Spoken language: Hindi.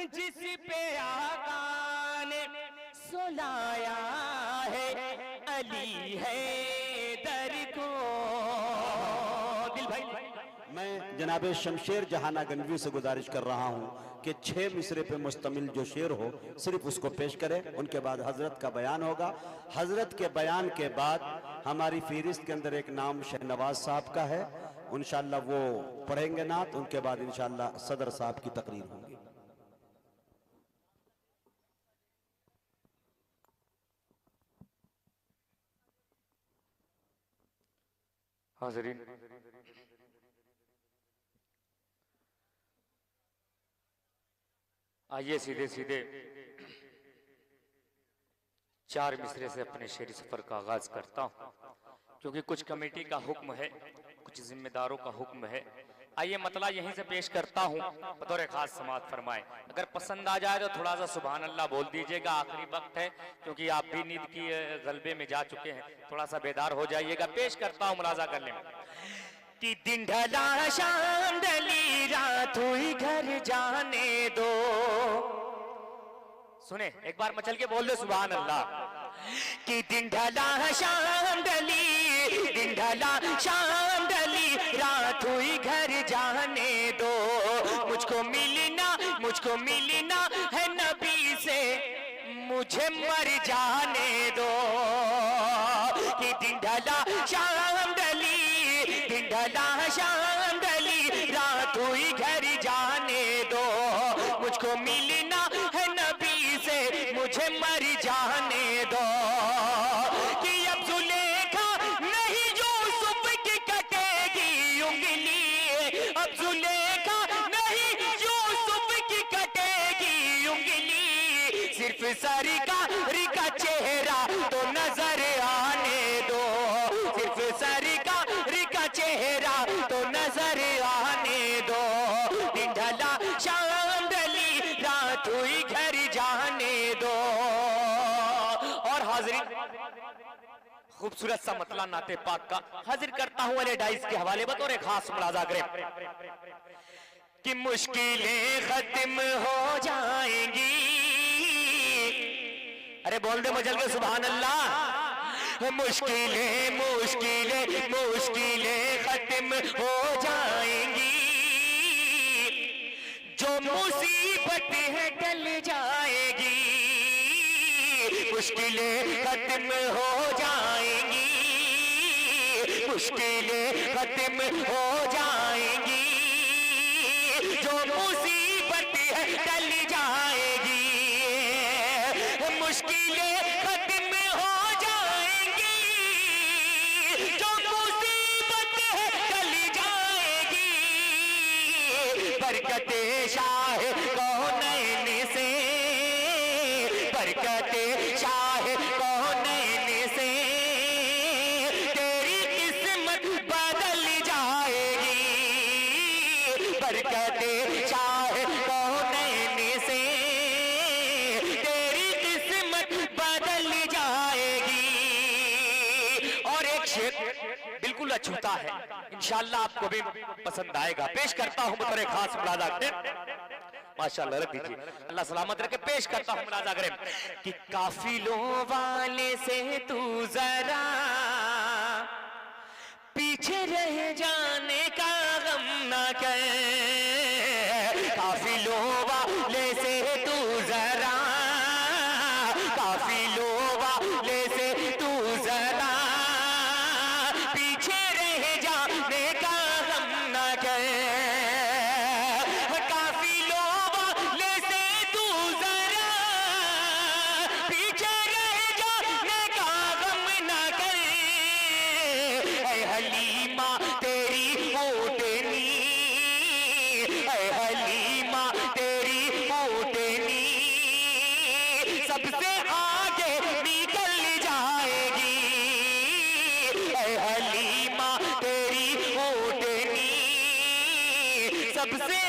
जिस पे आका ने सुलाया है अली है दर को। दिल भाई, मैं जनाब शमशेर जहाना गंजवी से गुजारिश कर रहा हूं कि 6 मिसरे पे मुश्तमिल जो शेर हो सिर्फ उसको पेश करें, उनके बाद हजरत का बयान होगा। हजरत के बयान के बाद हमारी फहरिस्त के अंदर एक नाम शहनवाज साहब का है, इंशाअल्लाह वो पढ़ेंगे नात, उनके बाद इंशाअल्लाह सदर साहब की तकरीर होगी। हाज़रीन, आइए सीधे सीधे 4 मिसरे से अपने शेरी सफर का आगाज करता हूं, क्योंकि कुछ कमेटी का हुक्म है, कुछ जिम्मेदारों का हुक्म है। आइए मतला यहीं से पेश करता हूं, बतौर खास समाअत फरमाए। अगर पसंद आ जाए तो थोड़ा सा सुभान अल्लाह बोल दीजिएगा, आखिरी वक्त है, क्योंकि आप भी नींद की गलबे में जा चुके हैं, थोड़ा सा बेदार हो जाइएगा। पेश करता हूं मुलाजा कर लें कि दिन ढला शाम ढली रात हुई घर जाने दो। सुने, एक बार मचल के बोल दो सुभान अल्लाह। कि दिन ढला शाम ढली, दिन ढला शाम ढली रात हुई घर जाने दो। मुझको मिलना है नबी से, मुझे मर जाने दो। कि दिन ढला शाम ढली, दिन ढला शाम ढली रात हुई घर जाने दो। मुझको मिलना है नबी से, मुझे मर जाने दो। कि अब जुलेखा नहीं यूसुफ की कटेगी उंगली, अब जुलेखा नहीं यूसुफ की कटेगी उंगली। सिर्फ सरकारी का चेहरा तो नजर आने दो, सिर्फ सरकारी का चेहरा तो नजर आने दो। दिन ढला शाम ढली रात हुई घर जाने दो। और हाजिरीन, खूबसूरत सा मतला नाते पाक का हाजिर करता हूं अले डाइस के हवाले बतौर खास मुलाजा करें कि मुश्किलें खत्म हो जाएंगी। अरे बोल दे मजल के सुभान अल्लाह। मुश्किलें खत्म हो जाएंगी, जो मुसीबत है टल जाएगी। मुश्किलें खत्म हो जाएंगी, मुश्किलें खत्म हो जाएंगी, जो मुसीबत है टल जाएगी। मुश्किलें खत्म हो जाएंगी, जो मुसीबत है टल जाएगी। बरकते शाह कौनैन से, बरकते शाह कौनैन से तेरी किस्मत बदल जाएगी। बरकते शाह कौनैन से तेरी किस्मत बदल जाएगी। और एक शेर बिल्कुल अछूता है, इंशाअल्लाह आपको भी पसंद आएगा। पेश करता हूं बतौर खास मुलाजा करें। माशाअल्लाह, रख दीजिए, अल्लाह सलामत रखे। पेश करता हूं मुलाजा करें कि काफिलों वाले से तू जरा पीछे रह जाने का गम ना कर। काफिलों वाले से तू जरा, काफिलों वाले से तू जरा पीछे रह जाने का गम ना कर। काफिलों वाले से तू जरा पीछे रह जाने का गम ना कर। ऐ हलीमा तेरी ओटनी, ऐ हलीमा तेरी ओटनी सबसे आगे निकल जाएगी। ऐ हलीमा तेरी ओटनी सबसे